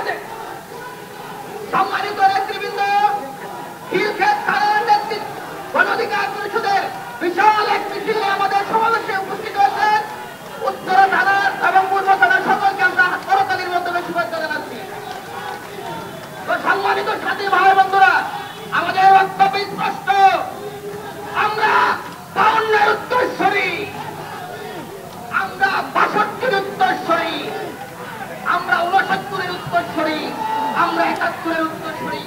আছে। সম্মানিত নেতৃবৃন্দ, খিলক্ষেত থানার নেতৃত্ব গণ অধিকার পরিষদের বিশাল এক মিছিলে আমাদের সমাবেশে উপস্থিত হয়েছেন উত্তরা থানার এবং পূর্ব থানার সকলকে আমরা করতালির মাধ্যমে শুভেচ্ছা জানাচ্ছি। তো সম্মানিত সাথী ভাই বন্ধুরা, আমাদের বক্তব্য স্পষ্ট। আমরা 52-এর উত্তরসূরি, আমরা 62-এর উত্তরসূরি, আমরা 69-এর উত্তরসূরি, আমরা 71-এর উত্তরসূরি।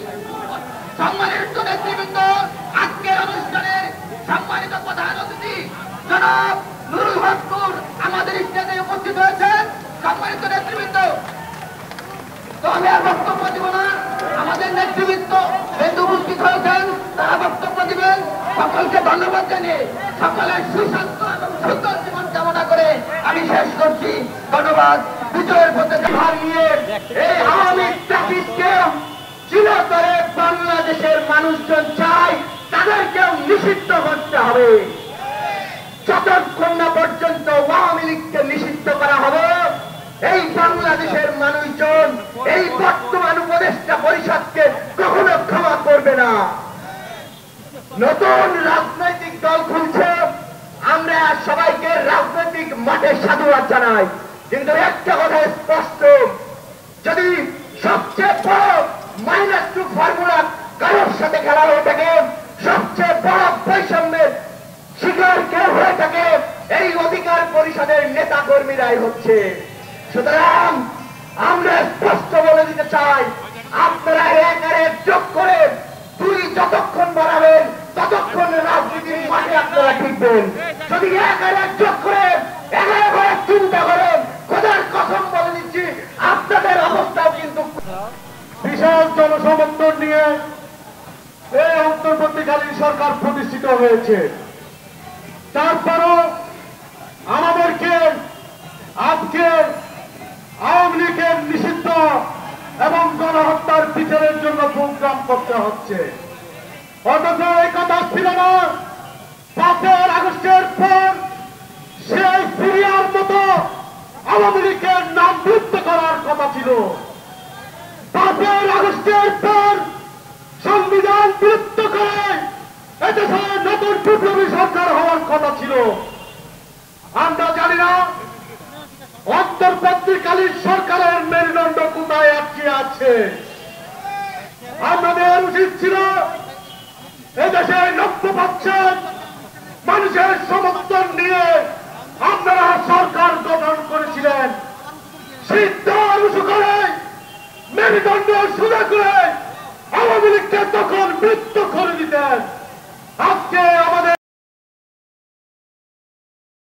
সম্মানিত নেতৃবৃন্দ, আজকের অনুষ্ঠানের সম্মানিত প্রধান অতিথি জনাব নুরুল হক আমাদের স্টেজে উপস্থিত হয়েছেন। সম্মানিত নেতৃবৃন্দ, তো আমি আর বক্তব্য দিব না, আমাদের নেতৃবৃন্দ বেদ উপস্থিত হয়েছেন, তারা বক্তব্য দিবেন। সকলকে ধন্যবাদ জানিয়ে সকলের সুস্বাস্থ্য এবং সুন্দর জীবন কামনা করে আমি শেষ করছি। ধন্যবাদ। বিজয়ের পথে হারিয়ে এই আওয়ামী ট্রাফিককে চিরতরে বাংলাদেশের মানুষজন চায়, তাদেরকেও নিষিদ্ধ করতে হবে। যতক্ষণ না পর্যন্ত আওয়ামী লীগকে নিষিদ্ধ করা হবে, এই বাংলাদেশের মানুষজন এই বর্তমান উপদেষ্টা পরিষদকে কখনো ক্ষমা করবে না। নতুন রাজনৈতিক দল খুলছে, আমরা সবাইকে রাজনৈতিক মাঠে সাধুবাদ জানাই, কিন্তু একটা কথা স্পষ্ট, যদি সবচেয়ে বড় -2 ফর্মুলা কারোর সাথে খেলা হয়ে থাকে, সবচেয়ে বড় বৈষম্যের শিকার কেউ হয়ে থাকে, এই অধিকার পরিষদের নেতা কর্মীরাই হচ্ছে। সুতরাং আমরা স্পষ্ট বলে দিতে চাই, আপনারা 1 আর 1 যোগ করে 2 যতক্ষণ বাড়াবেন ততক্ষণ রাজনীতির মাঠে আপনারা টিকবেন। যদি 1 আর 1 যোগ করে 11 বার চিন্তা করেন, খোদার কসম বলে দিচ্ছি আপনাদের অবস্থাও কিন্তু। বিশাল জনসমর্থন নিয়ে এই অন্তর্বর্তীকালীন সরকার প্রতিষ্ঠিত হয়েছে। তারপরও আমাদেরকে আজকে আওয়ামী লীগের নিষিদ্ধ এবং গণহত্যার বিচারের জন্য প্রোগ্রাম করতে হচ্ছে। অথচ এই কথা ছিল না 5 আগস্টের পর সেই সিরিয়ার মতো আওয়ামী লীগের নাম বিলুপ্ত করার কথা ছিল। 5 আগস্টের পর সংবিধান বিলুপ্ত করে এদেশে নতুন বিপ্লবী সরকার হওয়ার কথা ছিল। আমরা জানি না অন্তর্বর্তীকালীন সরকারের মেরুদণ্ড কোথায় আটকে আছে। আমাদের উচিত ছিল এদেশে 90% মানুষের সমর্থন নিয়ে আপনারা সরকার গঠন করেছিলেন। সিদ্ধ উঁচু করে মেরুদণ্ড সোজা করে আওয়ামী লীগকে তখন মৃত্যু করে দিতেন। আজকে আমাদের